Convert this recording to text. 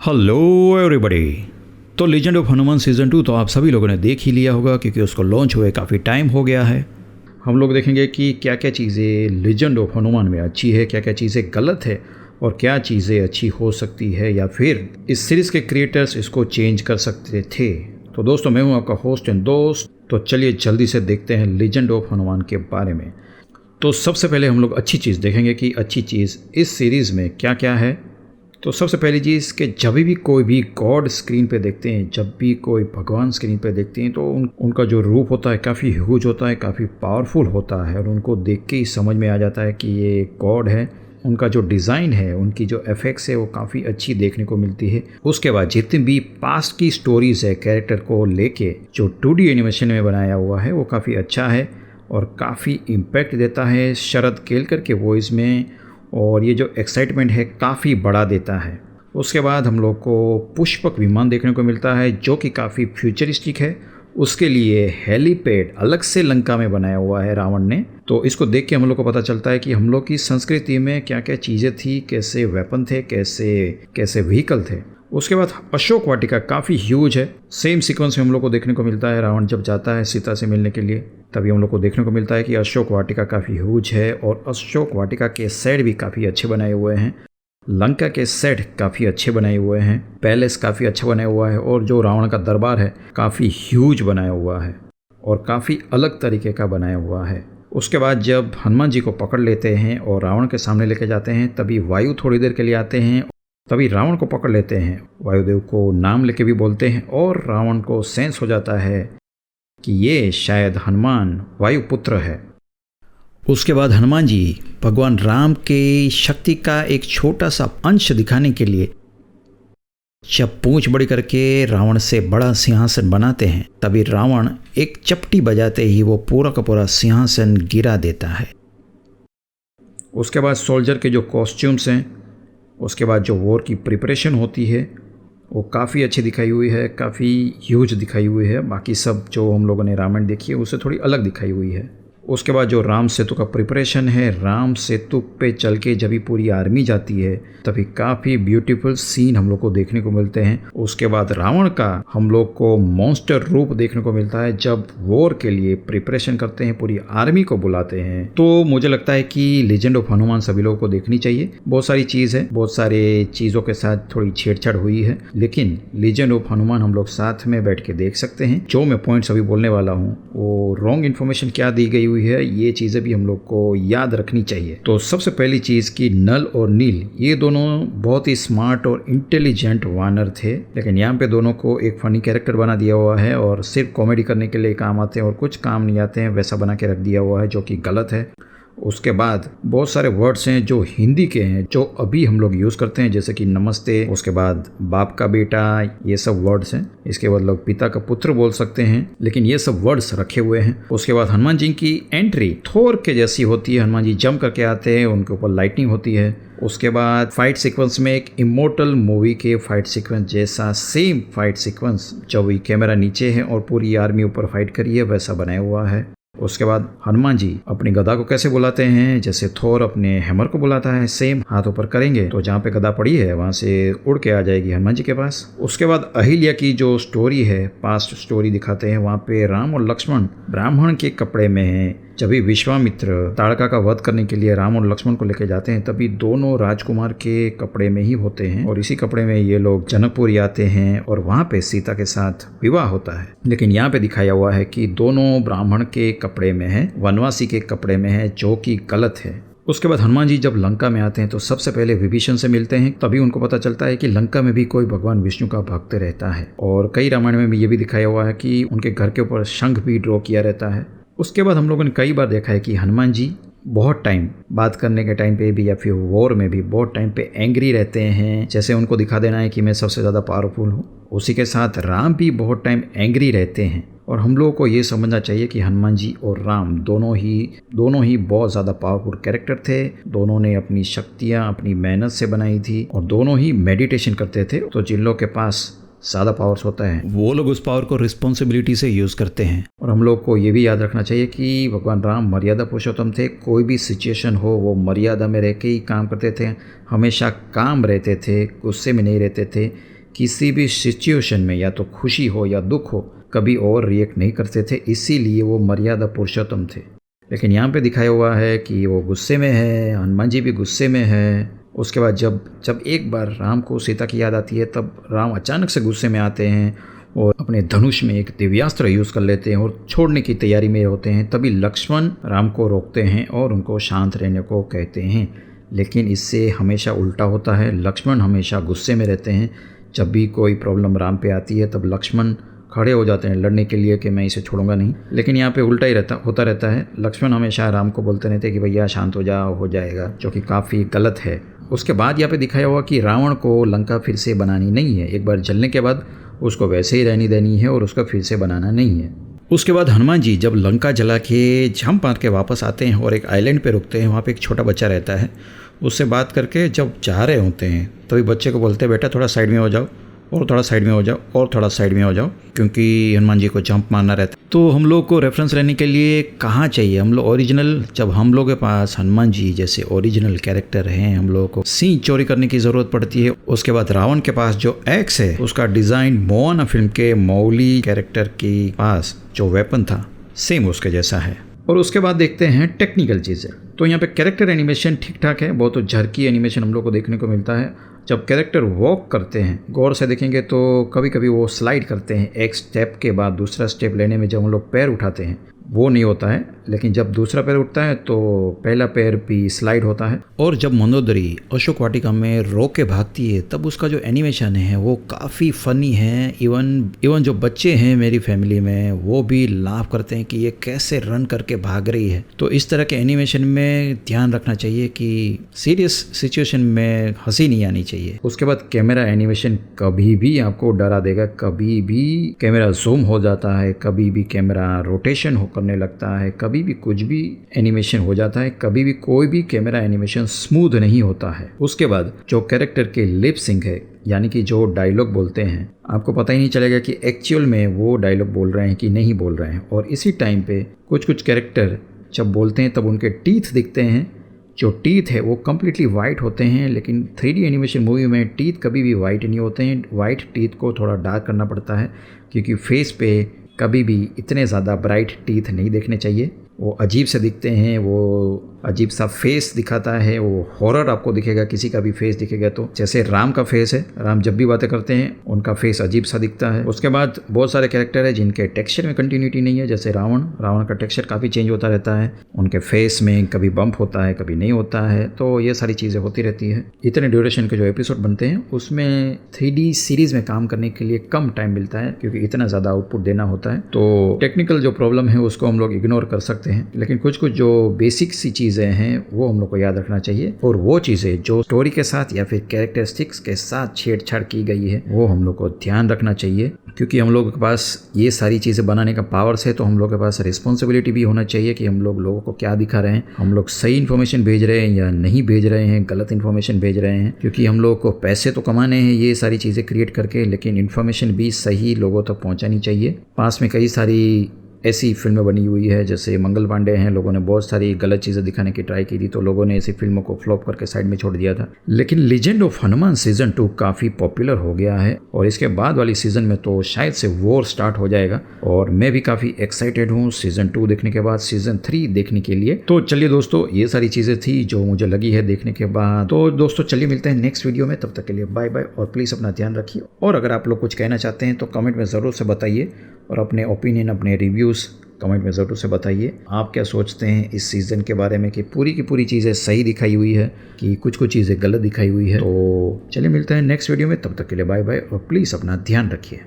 Hello everybody. तो legend of Hanuman season 2 तो आप सभी लोगों ने देख ही लिया होगा क्योंकि उसको लॉन्च हुए काफ़ी टाइम हो गया है। हम लोग देखेंगे कि क्या क्या चीज़ें लीजेंड ऑफ हनुमान में अच्छी है, क्या क्या चीज़ें गलत है और क्या चीज़ें अच्छी हो सकती है या फिर इस सीरीज़ के क्रिएटर्स इसको चेंज कर सकते थे। तो दोस्तों, मैं हूँ आपका होस्ट एंड दोस्त। तो चलिए जल्दी से देखते हैं लीजेंड ऑफ हनुमान के बारे में। तो सबसे पहले हम लोग अच्छी चीज़ देखेंगे कि अच्छी चीज़ इस सीरीज़ में क्या क्या है। तो सबसे पहली चीज़ कि जब भी कोई भी गॉड स्क्रीन पे देखते हैं, जब भी कोई भगवान स्क्रीन पे देखते हैं तो उनका जो रूप होता है काफ़ी ह्यूज होता है, काफ़ी पावरफुल होता है और उनको देख के ही समझ में आ जाता है कि ये गॉड है। उनका जो डिज़ाइन है, उनकी जो इफेक्ट्स है वो काफ़ी अच्छी देखने को मिलती है। उसके बाद जितनी भी पास्ट की स्टोरीज़ है कैरेक्टर को लेके जो 2D एनिमेशन में बनाया हुआ है वो काफ़ी अच्छा है और काफ़ी इम्पैक्ट देता है शरद केलकर के वॉइस में, और ये जो एक्साइटमेंट है काफ़ी बढ़ा देता है। उसके बाद हम लोग को पुष्पक विमान देखने को मिलता है जो कि काफ़ी फ्यूचरिस्टिक है। उसके लिए हेलीपैड अलग से लंका में बनाया हुआ है रावण ने। तो इसको देख के हम लोग को पता चलता है कि हम लोग की संस्कृति में क्या क्या चीज़ें थी, कैसे वेपन थे, कैसे व्हीकल थे। उसके बाद अशोक वाटिका काफ़ी ह्यूज है। सेम सीक्वेंस में हम लोग को देखने को मिलता है रावण जब जाता है सीता से मिलने के लिए, तभी हम लोग को देखने को मिलता है कि अशोक वाटिका काफ़ी ह्यूज है और अशोक वाटिका के सेट भी काफ़ी अच्छे बनाए हुए हैं। लंका के सेट काफ़ी अच्छे बनाए हुए हैं, पैलेस काफ़ी अच्छा बनाया हुआ है और जो रावण का दरबार है काफ़ी ह्यूज बनाया हुआ है और काफ़ी अलग तरीके का बनाया हुआ है। उसके बाद जब हनुमान जी को पकड़ लेते हैं और रावण के सामने लेके जाते हैं, तभी वायु थोड़ी देर के लिए आते हैं, तभी रावण को पकड़ लेते हैं। वायुदेव को नाम लेके भी बोलते हैं और रावण को सेंस हो जाता है कि ये शायद हनुमान वायुपुत्र है। उसके बाद हनुमान जी भगवान राम के शक्ति का एक छोटा सा अंश दिखाने के लिए जब पूंछ बड़ी करके रावण से बड़ा सिंहासन बनाते हैं, तभी रावण एक चपटी बजाते ही वो पूरा का पूरा सिंहासन गिरा देता है। उसके बाद सोल्जर के जो कॉस्ट्यूम्स हैं, उसके बाद जो वॉर की प्रिपरेशन होती है वो काफ़ी अच्छी दिखाई हुई है, काफ़ी ह्यूज दिखाई हुई है। बाकी सब जो हम लोगों ने रामायण देखी है उससे थोड़ी अलग दिखाई हुई है। उसके बाद जो राम सेतु का प्रिपरेशन है, राम सेतु पे चल के जब भी पूरी आर्मी जाती है तभी काफ़ी ब्यूटीफुल सीन हम लोग को देखने को मिलते हैं। उसके बाद रावण का हम लोग को मॉन्स्टर रूप देखने को मिलता है जब वॉर के लिए प्रिपरेशन करते हैं, पूरी आर्मी को बुलाते हैं। तो मुझे लगता है कि लीजेंड ऑफ हनुमान सभी लोगों को देखनी चाहिए। बहुत सारी चीज़ है, बहुत सारे चीज़ों के साथ थोड़ी छेड़छाड़ हुई है, लेकिन लीजेंड ऑफ हनुमान हम लोग साथ में बैठ के देख सकते हैं। जो मैं पॉइंट्स अभी बोलने वाला हूँ वो रॉन्ग इन्फॉर्मेशन क्या दी गई है, ये चीजें भी हम लोग को याद रखनी चाहिए। तो सबसे पहली चीज कि नल और नील ये दोनों बहुत ही स्मार्ट और इंटेलिजेंट वानर थे, लेकिन यहाँ पे दोनों को एक फनी कैरेक्टर बना दिया हुआ है और सिर्फ कॉमेडी करने के लिए काम आते हैं और कुछ काम नहीं आते हैं, वैसा बना के रख दिया हुआ है जो कि गलत है। उसके बाद बहुत सारे वर्ड्स हैं जो हिंदी के हैं जो अभी हम लोग यूज़ करते हैं, जैसे कि नमस्ते, उसके बाद बाप का बेटा, ये सब वर्ड्स हैं। इसके बाद लोग पिता का पुत्र बोल सकते हैं, लेकिन ये सब वर्ड्स रखे हुए हैं। उसके बाद हनुमान जी की एंट्री थोर के जैसी होती है, हनुमान जी जंप करके आते हैं, उनके ऊपर लाइटनिंग होती है। उसके बाद फाइट सीक्वेंस में एक इमोर्टल मूवी के फाइट सीक्वेंस जैसा सेम फाइट सीक्वेंस, जब वही कैमरा नीचे है और पूरी आर्मी ऊपर फाइट करी है, वैसा बनाया हुआ है। उसके बाद हनुमान जी अपनी गदा को कैसे बुलाते हैं, जैसे थोर अपने हैमर को बुलाता है, सेम हाथ ऊपर करेंगे तो जहाँ पे गदा पड़ी है वहाँ से उड़ के आ जाएगी हनुमान जी के पास। उसके बाद अहिल्या की जो स्टोरी है, पास्ट स्टोरी दिखाते हैं, वहाँ पे राम और लक्ष्मण ब्राह्मण के कपड़े में हैं। जब भी विश्वामित्र ताड़का का वध करने के लिए राम और लक्ष्मण को लेकर जाते हैं, तभी दोनों राजकुमार के कपड़े में ही होते हैं और इसी कपड़े में ये लोग जनकपुरी आते हैं और वहाँ पे सीता के साथ विवाह होता है। लेकिन यहाँ पे दिखाया हुआ है कि दोनों ब्राह्मण के कपड़े में है, वनवासी के कपड़े में है, जो कि गलत है। उसके बाद हनुमान जी जब लंका में आते हैं तो सबसे पहले विभीषण से मिलते हैं, तभी उनको पता चलता है कि लंका में भी कोई भगवान विष्णु का भक्त रहता है और कई रामायण में भी ये भी दिखाया हुआ है कि उनके घर के ऊपर शंख भी ड्रॉ किया रहता है। उसके बाद हम लोगों ने कई बार देखा है कि हनुमान जी बहुत टाइम बात करने के टाइम पे भी या फिर वॉर में भी बहुत टाइम पे एंग्री रहते हैं, जैसे उनको दिखा देना है कि मैं सबसे ज़्यादा पावरफुल हूँ। उसी के साथ राम भी बहुत टाइम एंग्री रहते हैं और हम लोगों को ये समझना चाहिए कि हनुमान जी और राम दोनों ही बहुत ज़्यादा पावरफुल कैरेक्टर थे। दोनों ने अपनी शक्तियाँ अपनी मेहनत से बनाई थी और दोनों ही मेडिटेशन करते थे। तो जिन लोगों के पास ज़्यादा पावर्स होता है वो लोग उस पावर को रिस्पॉन्सिबिलिटी से यूज़ करते हैं। और हम लोग को ये भी याद रखना चाहिए कि भगवान राम मर्यादा पुरुषोत्तम थे। कोई भी सिचुएशन हो वो मर्यादा में रह के ही काम करते थे, हमेशा काम रहते थे, गुस्से में नहीं रहते थे। किसी भी सिचुएशन में या तो खुशी हो या दुख हो कभी और रिएक्ट नहीं करते थे, इसीलिए वो मर्यादा पुरुषोत्तम थे। लेकिन यहाँ पे दिखाया हुआ है कि वो गुस्से में है, हनुमान जी भी गुस्से में है। उसके बाद जब एक बार राम को सीता की याद आती है तब राम अचानक से गुस्से में आते हैं और अपने धनुष में एक दिव्यास्त्र यूज़ कर लेते हैं और छोड़ने की तैयारी में होते हैं। तभी लक्ष्मण राम को रोकते हैं और उनको शांत रहने को कहते हैं। लेकिन इससे हमेशा उल्टा होता है, लक्ष्मण हमेशा गुस्से में रहते हैं। जब भी कोई प्रॉब्लम राम पे आती है तब लक्ष्मण खड़े हो जाते हैं लड़ने के लिए कि मैं इसे छोड़ूंगा नहीं। लेकिन यहाँ पे उल्टा ही होता रहता है। लक्ष्मण हमेशा राम को बोलते रहते हैं कि भैया शांत हो जाओ, हो जाएगा, जो कि काफ़ी गलत है। उसके बाद यहाँ पे दिखाया हुआ कि रावण को लंका फिर से बनानी नहीं है। एक बार जलने के बाद उसको वैसे ही रहनी देनी है और उसका फिर से बनाना नहीं है। उसके बाद हनुमान जी जब लंका जला के झंप मार के वापस आते हैं और एक आइलैंड पे रुकते हैं, वहाँ पे एक छोटा बच्चा रहता है। उससे बात करके जब जा रहे होते हैं तभी बच्चे को बोलते हैं बेटा थोड़ा साइड में हो जाओ और थोड़ा साइड में हो जाओ और थोड़ा साइड में हो जाओ, क्योंकि हनुमान जी को जंप मारना रहता है। तो हम लोग को रेफरेंस लेने के लिए कहाँ चाहिए, हम लोग ओरिजिनल, जब हम लोग के पास हनुमान जी जैसे ओरिजिनल कैरेक्टर हैं, हम लोगों को सीन चोरी करने की ज़रूरत पड़ती है। उसके बाद रावण के पास जो एक्स है उसका डिज़ाइन मोआना फिल्म के मौली कैरेक्टर के पास जो वेपन था सेम उसके जैसा है। और उसके बाद देखते हैं टेक्निकल चीज़ें। तो यहाँ पे कैरेक्टर एनिमेशन ठीक ठाक है, बहुत झरकी एनिमेशन हम लोग को देखने को मिलता है। जब कैरेक्टर वॉक करते हैं गौर से देखेंगे तो कभी कभी वो स्लाइड करते हैं, एक स्टेप के बाद दूसरा स्टेप लेने में जब हम लोग पैर उठाते हैं वो नहीं होता है, लेकिन जब दूसरा पैर उठता है तो पहला पैर भी स्लाइड होता है। और जब मंदोदरी अशोक वाटिका में रो के भागती है तब उसका जो एनिमेशन है वो काफ़ी फ़नी है। इवन जो बच्चे हैं मेरी फैमिली में वो भी लाफ करते हैं कि ये कैसे रन करके भाग रही है। तो इस तरह के एनिमेशन में ध्यान रखना चाहिए कि सीरियस सिचुएशन में हंसी नहीं आनी चाहिए। उसके बाद कैमरा एनिमेशन कभी भी आपको डरा देगा, कभी भी कैमरा जूम हो जाता है, कभी भी कैमरा रोटेशन करने लगता है, कभी भी कुछ भी एनिमेशन हो जाता है, कभी भी कोई भी कैमरा एनिमेशन स्मूथ नहीं होता है। उसके बाद जो कैरेक्टर के लिप सिंक है, यानी कि जो डायलॉग बोलते हैं, आपको पता ही नहीं चलेगा कि एक्चुअल में वो डायलॉग बोल रहे हैं कि नहीं बोल रहे हैं। और इसी टाइम पे कुछ कैरेक्टर जब बोलते हैं तब उनके टीथ दिखते हैं। जो टीथ है वो कम्प्लीटली वाइट होते हैं, लेकिन 3D एनिमेशन मूवी में टीथ कभी भी वाइट नहीं होते हैं। वाइट टीथ को थोड़ा डार्क करना पड़ता है, क्योंकि फेस पे कभी भी इतने ज़्यादा ब्राइट टीथ नहीं देखने चाहिए। वो अजीब से दिखते हैं, वो अजीब सा फेस दिखाता है, वो हॉरर आपको दिखेगा किसी का भी फेस दिखेगा तो। जैसे राम का फेस है, राम जब भी बातें करते हैं उनका फेस अजीब सा दिखता है। उसके बाद बहुत सारे कैरेक्टर है जिनके टेक्सचर में कंटिन्यूटी नहीं है, जैसे रावण का टेक्सचर काफ़ी चेंज होता रहता है। उनके फेस में कभी बम्प होता है, कभी नहीं होता है, तो ये सारी चीज़ें होती रहती है। इतने ड्यूरेशन के जो एपिसोड बनते हैं उसमें 3D सीरीज़ में काम करने के लिए कम टाइम मिलता है, क्योंकि इतना ज़्यादा आउटपुट देना होता है। तो टेक्निकल जो प्रॉब्लम है उसको हम लोग इग्नोर कर सकते हैं, लेकिन कुछ जो बेसिक सी चीज़ें हैं वो हम लोग को याद रखना चाहिए। और वो चीज़ें जो स्टोरी के साथ या फिर कैरेक्टरिस्टिक्स के साथ छेड़छाड़ की गई है वो हम लोग को ध्यान रखना चाहिए, क्योंकि हम लोगों के पास ये सारी चीज़ें बनाने का पावर्स है। तो हम लोग के पास रिस्पॉन्सिबिलिटी भी होना चाहिए कि हम लोगों को क्या दिखा रहे हैं, हम लोग सही इन्फॉर्मेशन भेज रहे हैं या नहीं भेज रहे हैं, गलत इन्फॉर्मेशन भेज रहे हैं। क्योंकि हम लोग को पैसे तो कमाने हैं ये सारी चीज़ें क्रिएट करके, लेकिन इन्फॉर्मेशन भी सही लोगों तक पहुँचानी चाहिए। पास में कई सारी ऐसी फिल्में बनी हुई है, जैसे मंगल पांडे हैं, लोगों ने बहुत सारी गलत चीज़ें दिखाने की ट्राई की थी, तो लोगों ने ऐसी फिल्मों को फ्लॉप करके साइड में छोड़ दिया था। लेकिन लीजेंड ऑफ हनुमान सीजन 2 काफ़ी पॉपुलर हो गया है और इसके बाद वाली सीजन में तो शायद से वॉर स्टार्ट हो जाएगा। और मैं भी काफ़ी एक्साइटेड हूँ सीजन 2 देखने के बाद सीजन 3 देखने के लिए। तो चलिए दोस्तों, ये सारी चीज़ें थी जो मुझे लगी है देखने के बाद। तो दोस्तों चलिए मिलते हैं नेक्स्ट वीडियो में, तब तक के लिए बाय बाय और प्लीज़ अपना ध्यान रखिए। और अगर आप लोग कुछ कहना चाहते हैं तो कमेंट में ज़रूर से बताइए और अपने ओपिनियन, अपने रिव्यूज़ कमेंट में ज़रूर से बताइए। आप क्या सोचते हैं इस सीज़न के बारे में कि पूरी की पूरी चीज़ें सही दिखाई हुई है कि कुछ चीज़ें गलत दिखाई हुई है। तो चलिए मिलते हैं नेक्स्ट वीडियो में, तब तक के लिए बाय बाय और प्लीज़ अपना ध्यान रखिए।